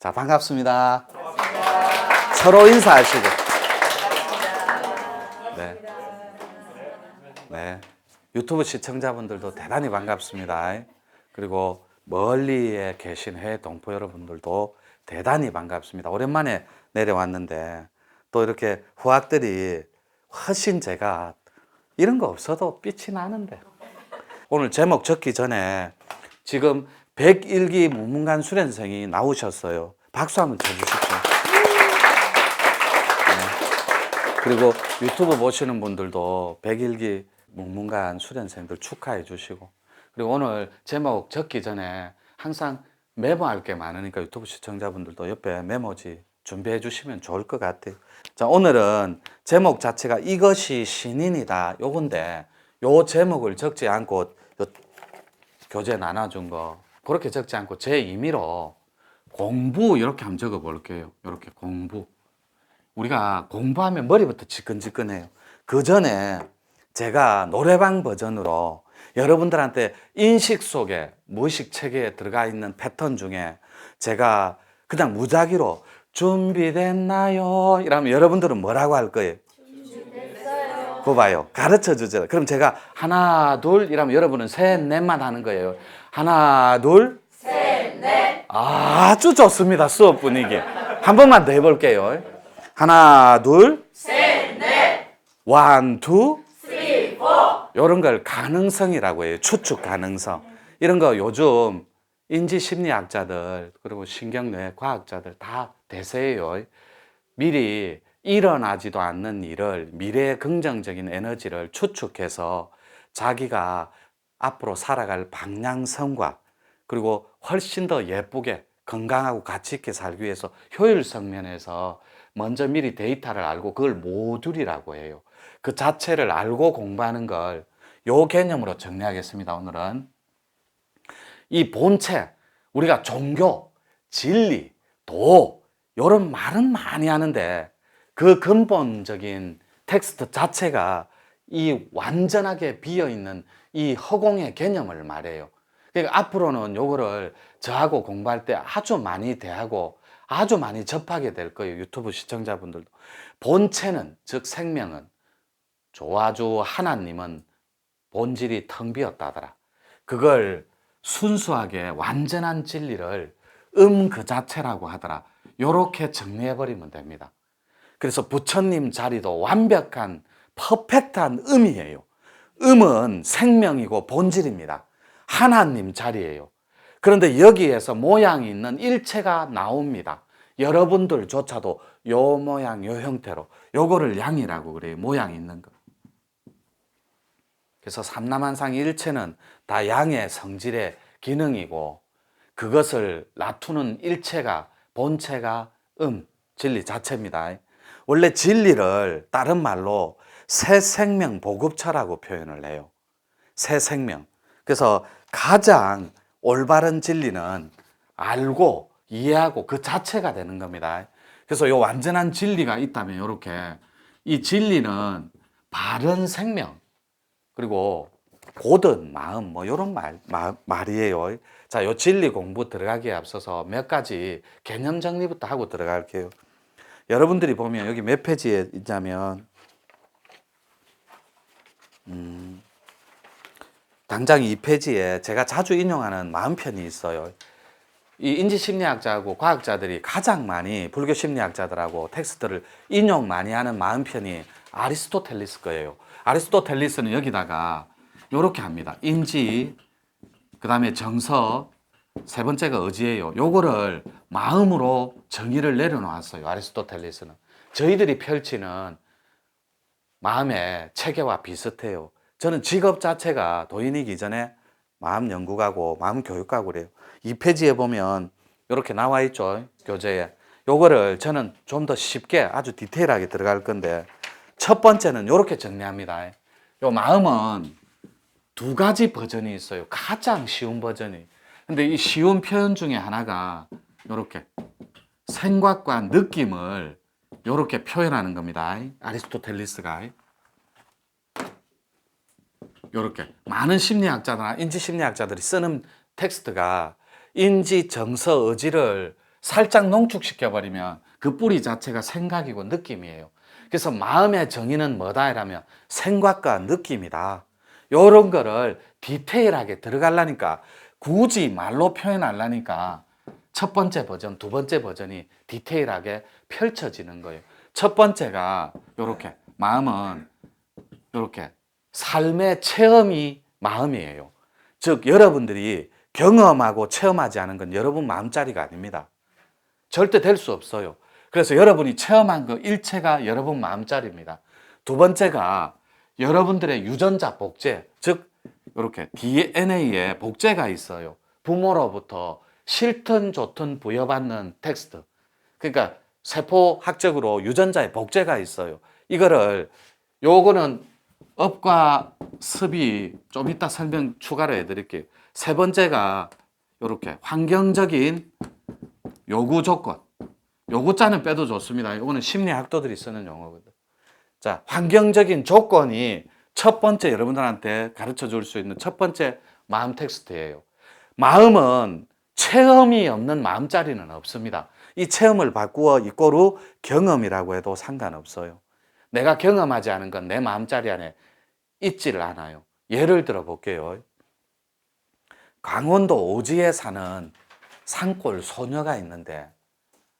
자, 반갑습니다. 서로 인사하시고. 네. 네. 유튜브 시청자분들도 대단히 반갑습니다. 그리고 멀리에 계신 해외 동포 여러분들도 대단히 반갑습니다. 오랜만에 내려왔는데 또 이렇게 후학들이 훨씬 제가 이런 거 없어도 빛이 나는데 오늘 제목 적기 전에 지금 101기 문문관 수련생이 나오셨어요. 박수 한번 쳐주십시오. 네. 그리고 유튜브 보시는 분들도 101기 문문관 수련생들 축하해 주시고, 그리고 오늘 제목 적기 전에 항상 메모할 게 많으니까 유튜브 시청자분들도 옆에 메모지 준비해 주시면 좋을 것 같아요. 자, 오늘은 제목 자체가 이것이 신인이다 요건데, 요 제목을 적지 않고 요 교재 나눠준 거 그렇게 적지 않고 제 임의로 공부 이렇게 한번 적어 볼게요. 이렇게 공부. 우리가 공부하면 머리부터 지끈지끈해요. 그 전에 제가 노래방 버전으로 여러분들한테 인식 속에 무의식 체계에 들어가 있는 패턴 중에 제가 그냥 무작위로 준비됐나요? 이러면 여러분들은 뭐라고 할 거예요? 준비됐어요. 그거 봐요. 가르쳐 주잖아요. 그럼 제가 하나, 둘 이러면 여러분은 셋, 넷만 하는 거예요. 하나, 둘, 셋, 넷. 아주 좋습니다. 수업 분위기. 한 번만 더 해볼게요. 하나, 둘, 셋, 넷. 원, 투, 쓰리, 포. 이런 걸 가능성이라고 해요. 추측 가능성. 이런 거 요즘 인지심리학자들 그리고 신경뇌 과학자들 다 대세예요. 미리 일어나지도 않는 일을, 미래의 긍정적인 에너지를 추측해서 자기가 앞으로 살아갈 방향성과 그리고 훨씬 더 예쁘게 건강하고 가치 있게 살기 위해서 효율성 면에서 먼저 미리 데이터를 알고 그걸 모듈이라고 해요. 그 자체를 알고 공부하는 걸 요 개념으로 정리하겠습니다. 오늘은 이 본체, 우리가 종교, 진리, 도 이런 말은 많이 하는데 그 근본적인 텍스트 자체가 이 완전하게 비어있는 이 허공의 개념을 말해요. 그러니까 앞으로는 요거를 저하고 공부할 때 아주 많이 대하고 아주 많이 접하게 될 거예요. 유튜브 시청자분들도. 본체는, 즉 생명은, 조아주 하나님은 본질이 텅 비었다더라. 그걸 순수하게 완전한 진리를 그 자체라고 하더라. 요렇게 정리해버리면 됩니다. 그래서 부처님 자리도 완벽한 퍼펙트한 음이에요. 음은 생명이고 본질입니다. 하나님 자리예요. 그런데 여기에서 모양이 있는 일체가 나옵니다. 여러분들조차도 요 모양 요 형태로 요거를 양이라고 그래요. 모양이 있는 거. 그래서 삼라만상 일체는 다 양의 성질의 기능이고 그것을 나투는 일체가 본체가 진리 자체입니다. 원래 진리를 다른 말로 새 생명 보급처라고 표현을 해요. 새 생명. 그래서 가장 올바른 진리는 알고 이해하고 그 자체가 되는 겁니다. 그래서 이 완전한 진리가 있다면 이렇게 이 진리는 바른 생명 그리고 고든 마음 뭐 이런 말이에요. 자, 요 진리 공부 들어가기에 앞서서 몇 가지 개념 정리부터 하고 들어갈게요. 여러분들이 보면 여기 몇 페이지에 있냐면 당장 이 페이지에 제가 자주 인용하는 마음편이 있어요. 이 인지심리학자하고 과학자들이 가장 많이 불교 심리학자들하고 텍스트를 인용 많이 하는 마음편이 아리스토텔레스 거예요. 아리스토텔레스는 여기다가 이렇게 합니다. 인지, 그 다음에 정서, 세 번째가 의지예요. 요거를 마음으로 정의를 내려놓았어요. 아리스토텔레스는. 저희들이 펼치는 마음의 체계와 비슷해요. 저는 직업 자체가 도인이기 전에 마음 연구가고 마음 교육가고 그래요. 이 페이지에 보면 이렇게 나와 있죠. 교재에. 요거를 저는 좀 더 쉽게 아주 디테일하게 들어갈 건데 첫 번째는 이렇게 정리합니다. 요 마음은 두 가지 버전이 있어요. 가장 쉬운 버전이. 근데 이 쉬운 표현 중에 하나가 이렇게 생각과 느낌을 이렇게 표현하는 겁니다. 아리스토텔레스가. 이렇게 많은 심리학자나 인지심리학자들이 쓰는 텍스트가 인지, 정서, 의지를 살짝 농축시켜버리면 그 뿌리 자체가 생각이고 느낌이에요. 그래서 마음의 정의는 뭐다 이라면 생각과 느낌이다. 요런 거를 디테일하게 들어가려니까 굳이 말로 표현하려니까 첫 번째 버전, 두 번째 버전이 디테일하게 펼쳐지는 거예요. 첫 번째가 요렇게 마음은 요렇게 삶의 체험이 마음이에요. 즉 여러분들이 경험하고 체험하지 않은 건 여러분 마음자리가 아닙니다. 절대 될 수 없어요. 그래서 여러분이 체험한 그 일체가 여러분 마음자리입니다. 두 번째가 여러분들의 유전자 복제, 즉 이렇게 DNA에 복제가 있어요. 부모로부터 싫든 좋든 부여받는 텍스트. 그러니까 세포학적으로 유전자에 복제가 있어요. 이거를 요거는 업과 습이 좀 이따 설명 추가로 해드릴게요. 세 번째가 이렇게 환경적인 요구 조건. 요구자는 빼도 좋습니다. 이거는 심리학도들이 쓰는 용어거든. 자, 환경적인 조건이 첫 번째 여러분들한테 가르쳐 줄 수 있는 첫 번째 마음 텍스트예요. 마음은 체험이 없는 마음자리는 없습니다. 이 체험을 바꾸어 이꼬르 경험이라고 해도 상관없어요. 내가 경험하지 않은 건 내 마음자리 안에 있지를 않아요. 예를 들어 볼게요. 강원도 오지에 사는 산골 소녀가 있는데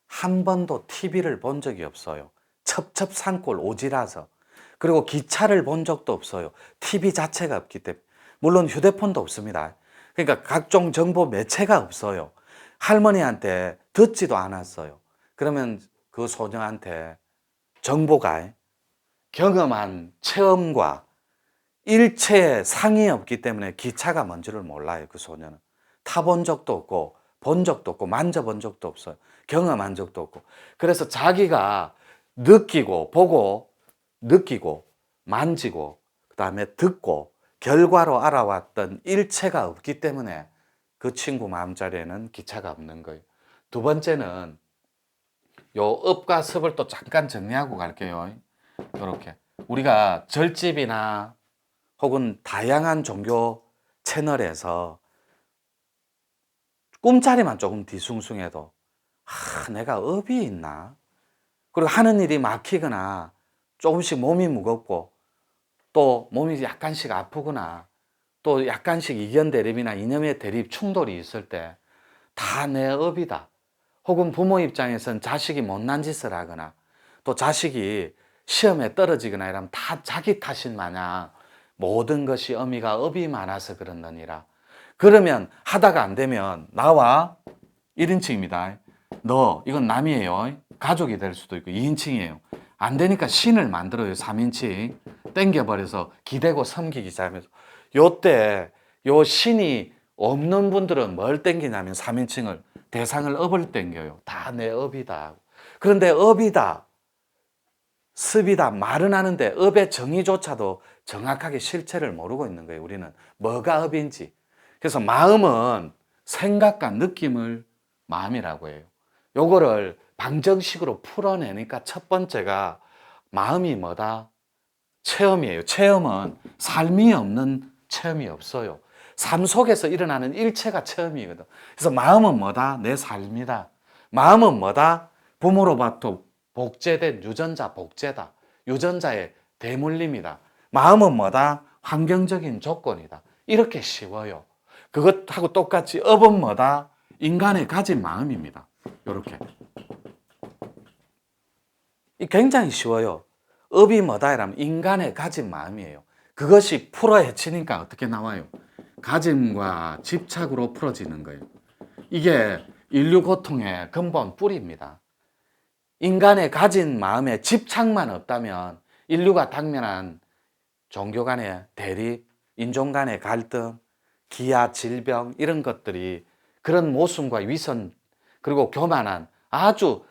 한 번도 TV를 본 적이 없어요. 첩첩 산골 오지라서. 그리고 기차를 본 적도 없어요. TV 자체가 없기 때문에. 물론 휴대폰도 없습니다. 그러니까 각종 정보 매체가 없어요. 할머니한테 듣지도 않았어요. 그러면 그 소녀한테 정보가 경험한 체험과 일체의 상이 없기 때문에 기차가 뭔지를 몰라요. 그 소녀는. 타본 적도 없고 본 적도 없고 만져본 적도 없어요. 경험한 적도 없고. 그래서 자기가 느끼고 보고 느끼고 만지고 그다음에 듣고 결과로 알아왔던 일체가 없기 때문에 그 친구 마음자리에는 기차가 없는 거예요. 두 번째는 요 업과 습을 또 잠깐 정리하고 갈게요. 이렇게 우리가 절집이나 혹은 다양한 종교 채널에서 꿈자리만 조금 뒤숭숭해도 내가 업이 있나? 그리고 하는 일이 막히거나 조금씩 몸이 무겁고 또 몸이 약간씩 아프거나 또 약간씩 이견 대립이나 이념의 대립 충돌이 있을 때 다 내 업이다. 혹은 부모 입장에선 자식이 못난 짓을 하거나 또 자식이 시험에 떨어지거나 이러면 다 자기 탓인 마냥 모든 것이 어미가 업이 많아서 그런다니라. 그러면 하다가 안 되면 나와 1인칭입니다. 너 이건 남이에요. 가족이 될 수도 있고 2인칭이에요. 안 되니까 신을 만들어요. 3인칭. 땡겨버려서 기대고 섬기기 시작하면서 요때 요 신이 없는 분들은 뭘 땡기냐면 3인칭을 대상을 업을 땡겨요. 다 내 업이다. 그런데 업이다. 습이다 말은 하는데 업의 정의조차도 정확하게 실체를 모르고 있는 거예요. 우리는 뭐가 업인지. 그래서 마음은 생각과 느낌을 마음이라고 해요. 요거를 방정식으로 풀어내니까 첫 번째가 마음이 뭐다? 체험이에요. 체험은 삶이 없는 체험이 없어요. 삶 속에서 일어나는 일체가 체험이거든. 그래서 마음은 뭐다? 내 삶이다. 마음은 뭐다? 부모로부터 복제된 유전자 복제다. 유전자의 대물림이다. 마음은 뭐다? 환경적인 조건이다. 이렇게 쉬워요. 그것하고 똑같이 업은 뭐다? 인간의 가진 마음입니다. 이렇게. 굉장히 쉬워요. 업이 뭐다? 이러면 인간의 가진 마음이에요. 그것이 풀어 헤치니까 어떻게 나와요? 가짐과 집착으로 풀어지는 거예요. 이게 인류 고통의 근본 뿌리입니다. 인간의 가진 마음에 집착만 없다면 인류가 당면한 종교 간의 대립, 인종 간의 갈등, 기아, 질병 이런 것들이 그런 모순과 위선 그리고 교만한 아주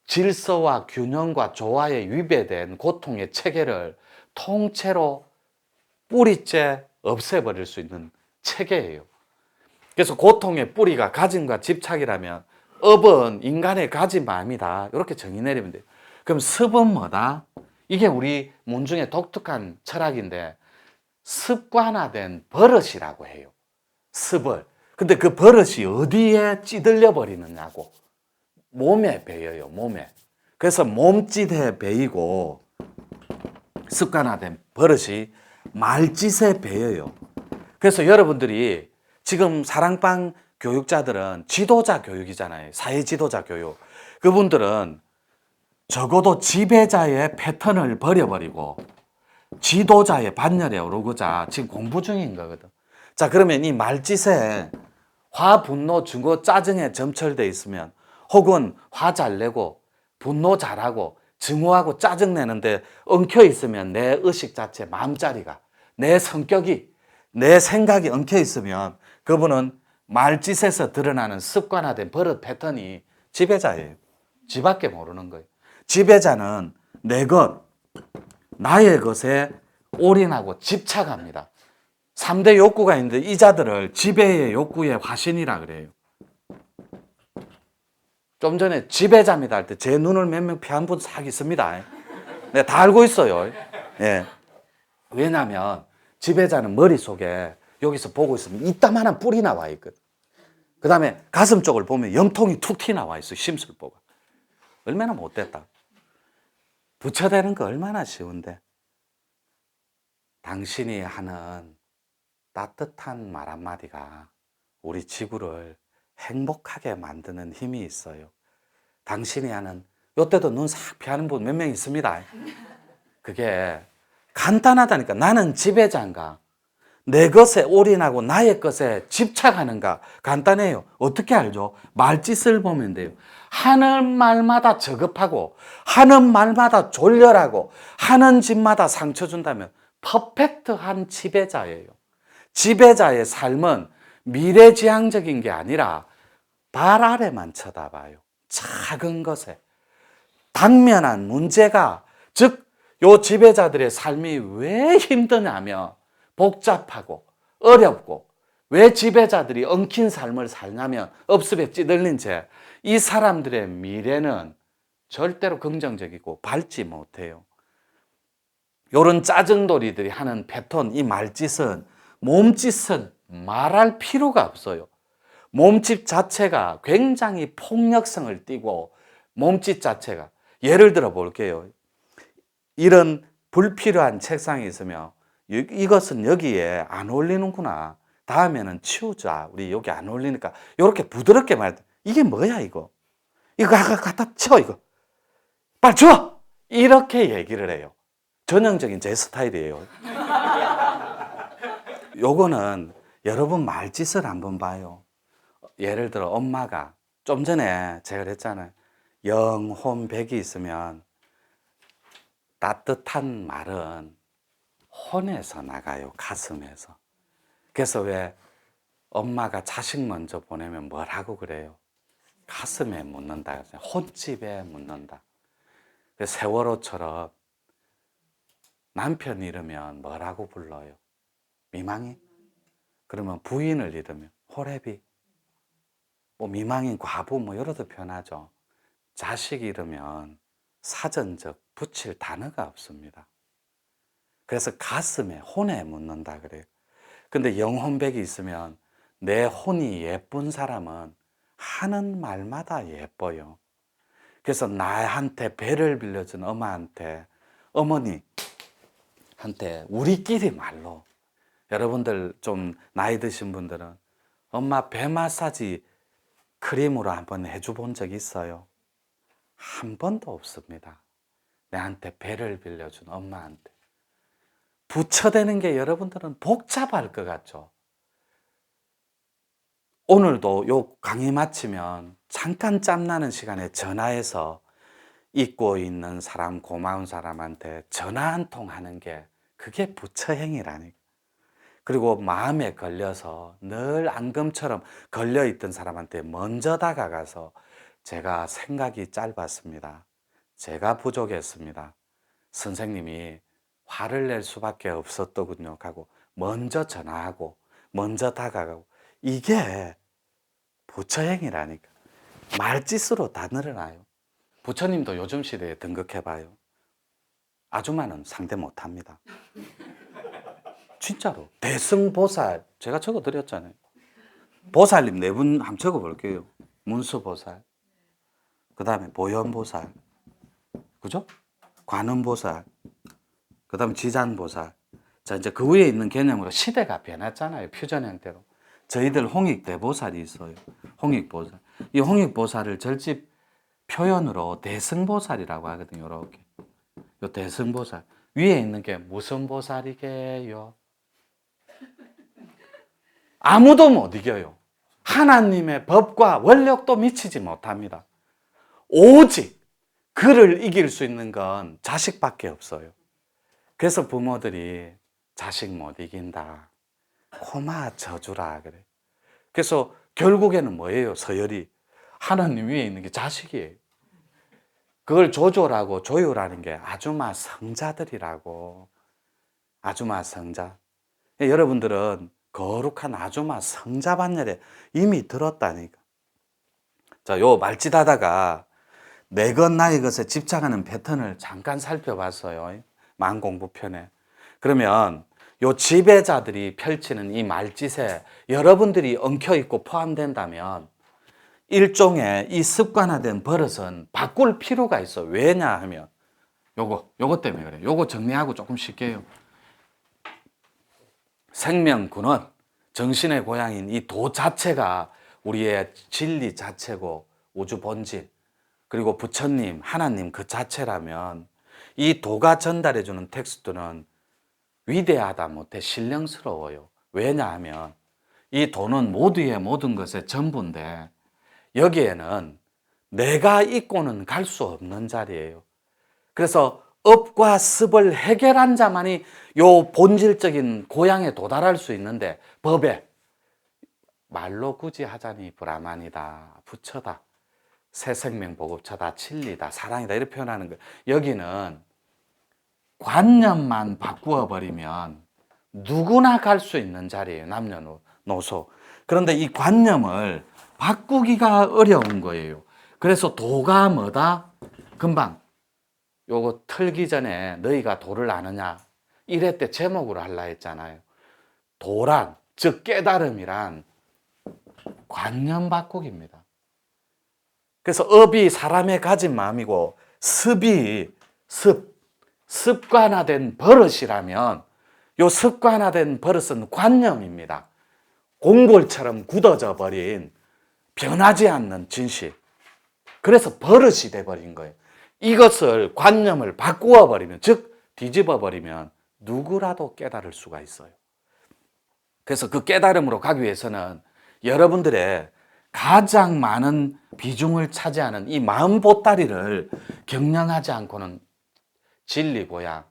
질서와 균형과 조화에 위배된 고통의 체계를 통째로 뿌리째 없애버릴 수 있는 체계예요. 그래서 고통의 뿌리가 가짐과 집착이라면 업은 인간의 가진 마음이다. 이렇게 정의 내리면 돼요. 그럼 습은 뭐다? 이게 우리 문중의 독특한 철학인데 습관화된 버릇이라고 해요. 습을. 근데 그 버릇이 어디에 찌들려 버리느냐고. 몸에 배여요. 몸에. 그래서 몸짓에 배이고 습관화된 버릇이 말짓에 배여요. 그래서 여러분들이 지금 사랑방 교육자들은 지도자 교육이잖아요. 사회 지도자 교육. 그분들은 적어도 지배자의 패턴을 버려버리고 지도자의 반열에 오르고자 지금 공부 중인 거거든. 자, 그러면 이 말짓에 화, 분노, 증오, 짜증에 점철되어 있으면 혹은 화 잘 내고 분노 잘하고 증오하고 짜증내는데 엉켜 있으면 내 의식 자체, 마음자리가 내 성격이 내 생각이 엉켜 있으면 그분은 말짓에서 드러나는 습관화된 버릇 패턴이 지배자예요. 지밖에 모르는 거예요. 지배자는 내 것, 나의 것에 올인하고 집착합니다. 3대 욕구가 있는데 이 자들을 지배의 욕구의 화신이라 그래요. 좀 전에 지배자입니다 할 때 제 눈을 몇 명 피한 분 싹 있습니다. 네, 다 알고 있어요. 예. 왜냐하면 지배자는 머릿속에 여기서 보고 있으면 이따만한 뿔이 나와 있거든. 그 다음에 가슴 쪽을 보면 염통이 툭 튀어나와 있어. 심술보가. 얼마나 못됐다. 부처되는 거 얼마나 쉬운데. 당신이 하는 따뜻한 말 한마디가 우리 지구를 행복하게 만드는 힘이 있어요. 당신이 하는, 요때도 눈 싹 피하는 분 몇 명 있습니다. 그게 간단하다니까. 나는 지배자인가? 내 것에 올인하고 나의 것에 집착하는가? 간단해요. 어떻게 알죠? 말짓을 보면 돼요. 하는 말마다 저급하고 하는 말마다 졸렬하고 하는 짓마다 상처 준다면 퍼펙트한 지배자예요. 지배자의 삶은 미래지향적인 게 아니라 발 아래만 쳐다봐요. 작은 것에. 당면한 문제가, 즉, 요 지배자들의 삶이 왜 힘드냐면 복잡하고 어렵고 왜 지배자들이 엉킨 삶을 살냐면 업습에 찌들린 채 이 사람들의 미래는 절대로 긍정적이고 밝지 못해요. 요런 짜증돌이들이 하는 패턴, 이 말짓은, 몸짓은 말할 필요가 없어요. 몸짓 자체가 굉장히 폭력성을 띠고 몸짓 자체가, 예를 들어 볼게요. 이런 불필요한 책상이 있으면 이것은 여기에 안 어울리는구나. 다음에는 치우자. 우리 여기 안 어울리니까. 이렇게 부드럽게 말해. 이게 뭐야 이거? 이거 갖다 치워 이거. 빨리 치워! 이렇게 얘기를 해요. 전형적인 제 스타일이에요. 요거는 여러분 말짓을 한번 봐요. 예를 들어 엄마가 좀 전에 제가 그랬잖아요. 영혼백이 있으면 따뜻한 말은 혼에서 나가요. 가슴에서. 그래서 왜 엄마가 자식 먼저 보내면 뭘 하고 그래요? 가슴에 묻는다. 혼집에 묻는다. 세월호처럼 남편 잃으면 뭐라고 불러요? 미망인? 그러면 부인을 잃으면 호래비? 뭐 미망인, 과부 뭐 이러도 편하죠. 자식 잃으면 사전적 붙일 단어가 없습니다. 그래서 가슴에, 혼에 묻는다 그래요. 근데 영혼백이 있으면 내 혼이 예쁜 사람은 하는 말마다 예뻐요. 그래서 나한테 배를 빌려준 엄마한테, 어머니한테 우리끼리 말로, 여러분들 좀 나이 드신 분들은 엄마 배 마사지 크림으로 한번 해줘 본 적 있어요? 한 번도 없습니다. 내한테 배를 빌려준 엄마한테. 부처되는 게 여러분들은 복잡할 것 같죠? 오늘도 요 강의 마치면 잠깐 짬나는 시간에 전화해서 잊고 있는 사람, 고마운 사람한테 전화 한 통 하는 게 그게 부처행위라니까. 그리고 마음에 걸려서 늘 앙금처럼 걸려있던 사람한테 먼저 다가가서 제가 생각이 짧았습니다. 제가 부족했습니다. 선생님이 화를 낼 수밖에 없었더군요. 하고 먼저 전화하고 먼저 다가가고, 이게 부처행위라니까. 말짓으로 다 늘어나요. 부처님도 요즘 시대에 등극해봐요. 아줌마는 상대 못합니다. 진짜로. 대승보살, 제가 적어드렸잖아요. 보살님 네 분 한번 적어볼게요. 문수보살, 그 다음에 보현보살, 그죠? 관음보살, 그 다음에 지잔보살. 자, 이제 그 위에 있는 개념으로 시대가 변했잖아요. 퓨전 형태로. 저희들 홍익대보살이 있어요. 홍익보살. 이 홍익보살을 절집 표현으로 대승보살이라고 하거든요. 이렇게. 요 대승보살. 위에 있는 게 무슨 보살이게요? 아무도 못 이겨요. 하나님의 법과 원력도 미치지 못합니다. 오직 그를 이길 수 있는 건 자식밖에 없어요. 그래서 부모들이 자식 못 이긴다. 고마 저주라 그래. 그래서 결국에는 뭐예요? 서열이 하나님 위에 있는 게 자식이에요. 그걸 조절하고 조율하는 게 아주마 성자들이라고. 아주마 성자. 여러분들은 거룩한 아주마 성자 반열에 이미 들었다니까. 자, 요 말짓하다가 내 것 나의 것에 집착하는 패턴을 잠깐 살펴봤어요. 만공부편에. 그러면 요 지배자들이 펼치는 이 말짓에 여러분들이 엉켜있고 포함된다면 일종의 이 습관화된 버릇은 바꿀 필요가 있어. 왜냐하면 요거 때문에 그래. 요거 정리하고 조금 쉴게요. 생명 근원, 정신의 고향인 이 도 자체가 우리의 진리 자체고 우주 본질, 그리고 부처님, 하나님 그 자체라면 이 도가 전달해주는 텍스트는 위대하다 못해 신령스러워요. 왜냐하면 이 도는 모두의 모든 것의 전부인데 여기에는 내가 있고는 갈 수 없는 자리예요. 그래서 업과 습을 해결한 자만이 요 본질적인 고향에 도달할 수 있는데 법에 말로 굳이 하자니 브라만이다, 부처다, 새생명 보급차다, 진리다, 사랑이다 이렇게 표현하는 거예요. 여기는 관념만 바꾸어 버리면 누구나 갈 수 있는 자리예요. 남녀노소. 그런데 이 관념을 바꾸기가 어려운 거예요. 그래서 도가 뭐다? 금방 요거 틀기 전에 너희가 도를 아느냐? 이래 때 제목으로 하려 했잖아요. 도란, 즉 깨달음이란 관념 바꾸기입니다. 그래서 업이 사람의 가진 마음이고 습이 습관화된 버릇이라면 요 습관화된 버릇은 관념입니다. 공골처럼 굳어져 버린 변하지 않는 진실. 그래서 버릇이 돼버린 거예요. 이것을 관념을 바꾸어 버리면, 즉 뒤집어 버리면 누구라도 깨달을 수가 있어요. 그래서 그 깨달음으로 가기 위해서는 여러분들의 가장 많은 비중을 차지하는 이 마음 보따리를 경영하지 않고는 진리 고향,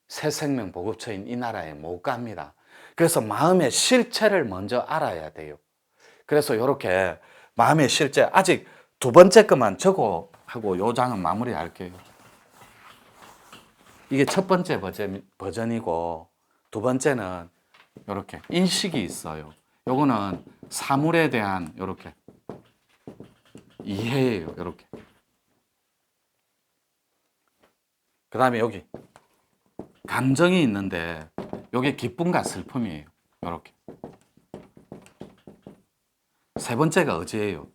새 생명 보급처인 이 나라에 못 갑니다. 그래서 마음의 실체를 먼저 알아야 돼요. 그래서 이렇게 마음의 실체, 아직 두 번째 것만 적어 하고 요 장은 마무리 할게요. 이게 첫 번째 버전이고 두 번째는 이렇게 인식이 있어요. 요거는 사물에 대한 이렇게 이해예요. 이렇게. 그 다음에 여기 감정이 있는데 요게 기쁨과 슬픔이에요. 이렇게. 세 번째가 의지예요.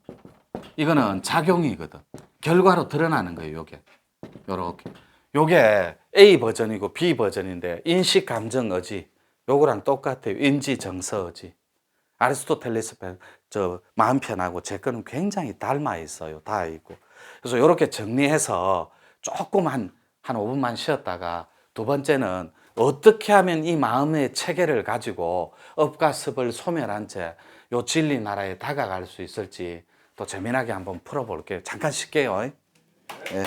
이거는 작용이거든. 결과로 드러나는 거예요. 요게. 요렇게. 요게 A 버전이고 B 버전인데 인식, 감정, 의지 요거랑 똑같아요. 인지, 정서, 의지. 아리스토텔레스 마음 편하고 제 거는 굉장히 닮아 있어요. 다 있고. 그래서 이렇게 정리해서 조금 한 5분만 쉬었다가 두 번째는 어떻게 하면 이 마음의 체계를 가지고 업과 습을 소멸한 채 요 진리 나라에 다가갈 수 있을지 또 재미나게 한번 풀어볼게요. 잠깐 쉴게요. 네.